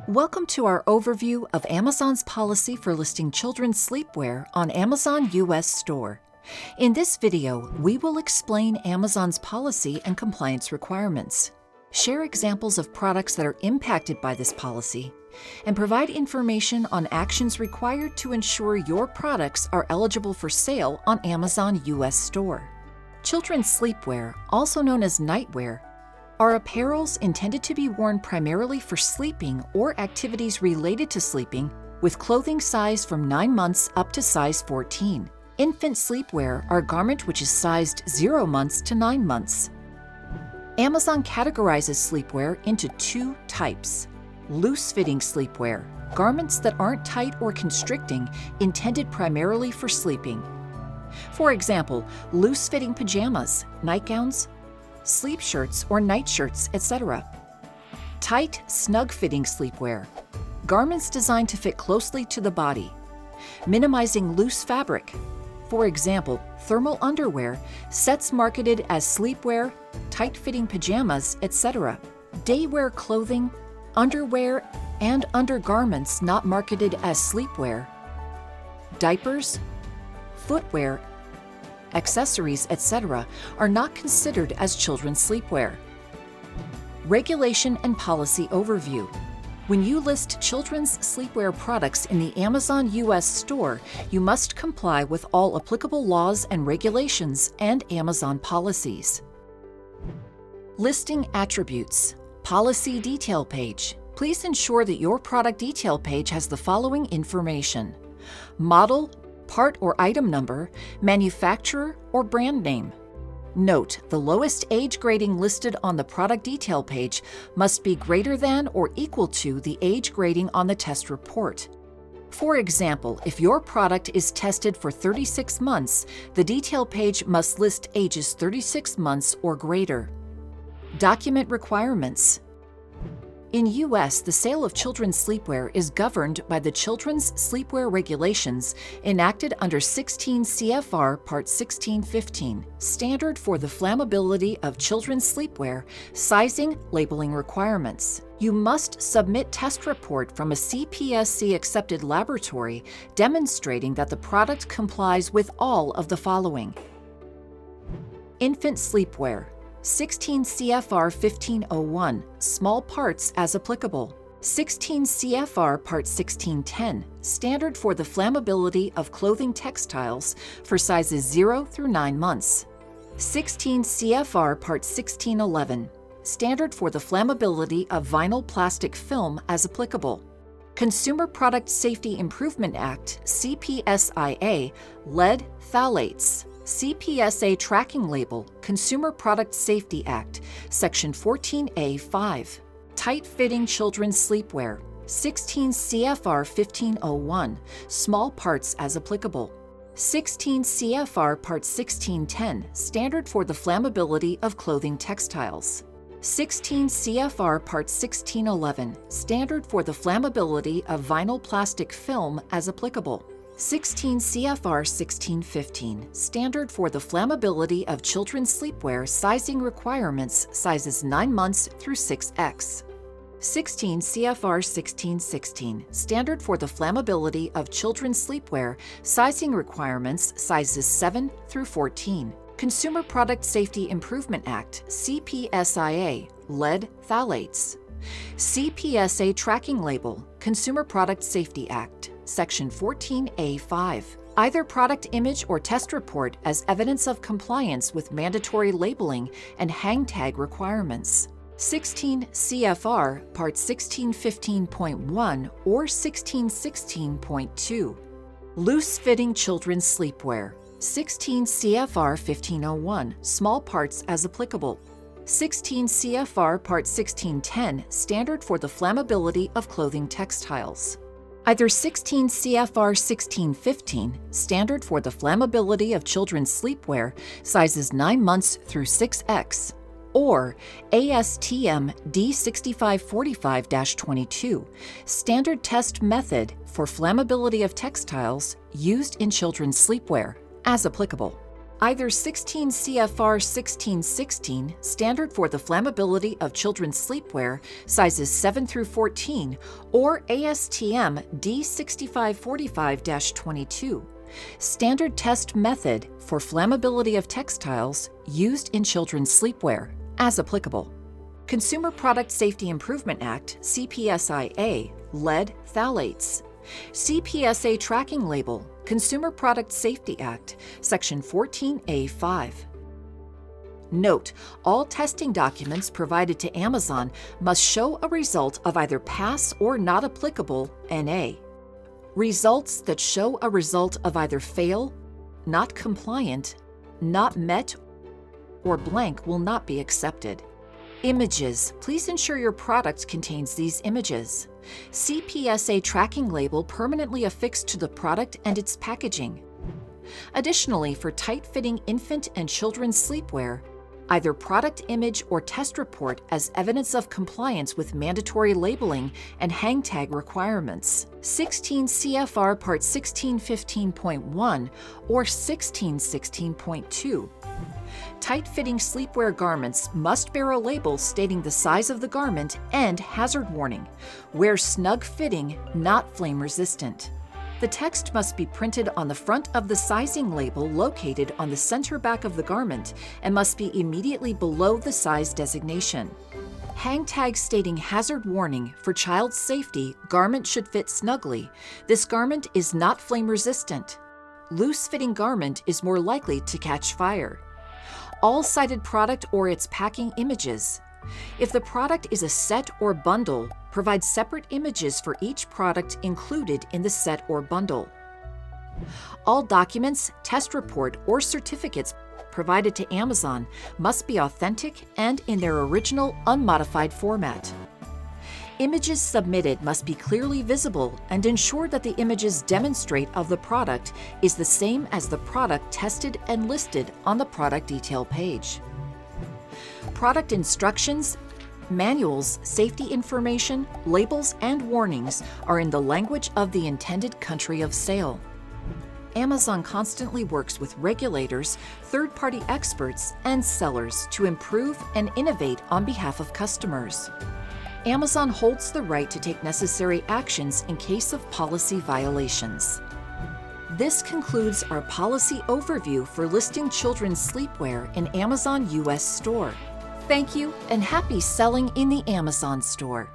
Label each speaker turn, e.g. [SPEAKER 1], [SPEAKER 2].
[SPEAKER 1] Welcome to our overview of Amazon's policy for listing children's sleepwear on Amazon US Store. In this video, we will explain Amazon's policy and compliance requirements, share examples of products that are impacted by this policy, and provide information on actions required to ensure your products are eligible for sale on Amazon US Store. Children's sleepwear, also known as nightwear, are apparels intended to be worn primarily for sleeping or activities related to sleeping, with clothing size from 9 months up to size 14. Infant sleepwear are a garment which is sized 0 months to 9 months. Amazon categorizes sleepwear into 2 types. Loose-fitting sleepwear, garments that aren't tight or constricting, intended primarily for sleeping. For example, loose-fitting pajamas, nightgowns, sleep shirts or night shirts, etc. Tight, snug-fitting sleepwear, garments designed to fit closely to the body, minimizing loose fabric. For example, thermal underwear, sets marketed as sleepwear, tight-fitting pajamas, etc. Daywear clothing, underwear, and undergarments not marketed as sleepwear. Diapers, footwear, accessories, etc. are not considered as children's sleepwear. Regulation and policy overview. When you list children's sleepwear products in the Amazon US Store, you must comply with all applicable laws and regulations and Amazon policies. Listing attributes. Policy detail page. Please ensure that your product detail page has the following information: model, part or item number, manufacturer or brand name. Note, the lowest age grading listed on the product detail page must be greater than or equal to the age grading on the test report. For example, if your product is tested for 36 months, the detail page must list ages 36 months or greater. Document requirements. In US, the sale of children's sleepwear is governed by the Children's Sleepwear Regulations enacted under 16 CFR Part 1615, standard for the flammability of children's sleepwear, sizing, labeling requirements. You must submit test report from a CPSC-accepted laboratory demonstrating that the product complies with all of the following. Infant sleepwear. 16 CFR 1501, small parts as applicable. 16 CFR Part 1610, standard for the flammability of clothing textiles for sizes 0 through 9 months. 16 CFR Part 1611, standard for the flammability of vinyl plastic film as applicable. Consumer Product Safety Improvement Act, CPSIA, lead phthalates. CPSA Tracking Label, Consumer Product Safety Act, Section 14A5. Tight-fitting children's sleepwear, 16 CFR 1501, small parts as applicable. 16 CFR Part 1610, standard for the flammability of clothing textiles. 16 CFR Part 1611, standard for the flammability of vinyl plastic film as applicable. 16 CFR 1615, standard for the flammability of children's sleepwear, sizing requirements, sizes 9 months through 6X. 16 CFR 1616, standard for the flammability of children's sleepwear, sizing requirements, sizes 7 through 14. Consumer Product Safety Improvement Act, CPSIA, lead phthalates. CPSA Tracking Label, Consumer Product Safety Act, Section 14A5. Either product image or test report as evidence of compliance with mandatory labeling and hang tag requirements. 16 CFR Part 1615.1 or 1616.2. Loose-fitting children's sleepwear. 16 CFR 1501, small parts as applicable. 16 CFR Part 1610, standard for the flammability of clothing textiles. Either 16 CFR 1615, standard for the flammability of children's sleepwear, sizes 9 months through 6X, or ASTM D6545-22, standard test method for flammability of textiles used in children's sleepwear, as applicable. Either 16 CFR 1616, standard for the flammability of children's sleepwear, sizes 7 through 14, or ASTM D6545-22, standard test method for flammability of textiles used in children's sleepwear, as applicable. Consumer Product Safety Improvement Act, CPSIA, lead phthalates. CPSA Tracking Label, Consumer Product Safety Act, Section 14A5. Note, all testing documents provided to Amazon must show a result of either pass or not applicable NA. Results that show a result of either fail, not compliant, not met, or blank will not be accepted. Images. Please ensure your product contains these images. CPSA tracking label permanently affixed to the product and its packaging. Additionally, for tight-fitting infant and children's sleepwear, either product image or test report as evidence of compliance with mandatory labeling and hang tag requirements. 16 CFR Part 1615.1 or 1616.2. Tight-fitting sleepwear garments must bear a label stating the size of the garment and hazard warning. Wear snug-fitting, not flame-resistant. The text must be printed on the front of the sizing label located on the center back of the garment and must be immediately below the size designation. Hang tag stating hazard warning for child safety, garment should fit snugly. This garment is not flame-resistant. Loose-fitting garment is more likely to catch fire. All cited product or its packing images. If the product is a set or bundle, provide separate images for each product included in the set or bundle. All documents, test report, or certificates provided to Amazon must be authentic and in their original, unmodified format. Images submitted must be clearly visible and ensure that the images demonstrate of the product is the same as the product tested and listed on the product detail page. Product instructions, manuals, safety information, labels, and warnings are in the language of the intended country of sale. Amazon constantly works with regulators, third-party experts, and sellers to improve and innovate on behalf of customers. Amazon holds the right to take necessary actions in case of policy violations. This concludes our policy overview for listing children's sleepwear in Amazon US Store. Thank you and happy selling in the Amazon store.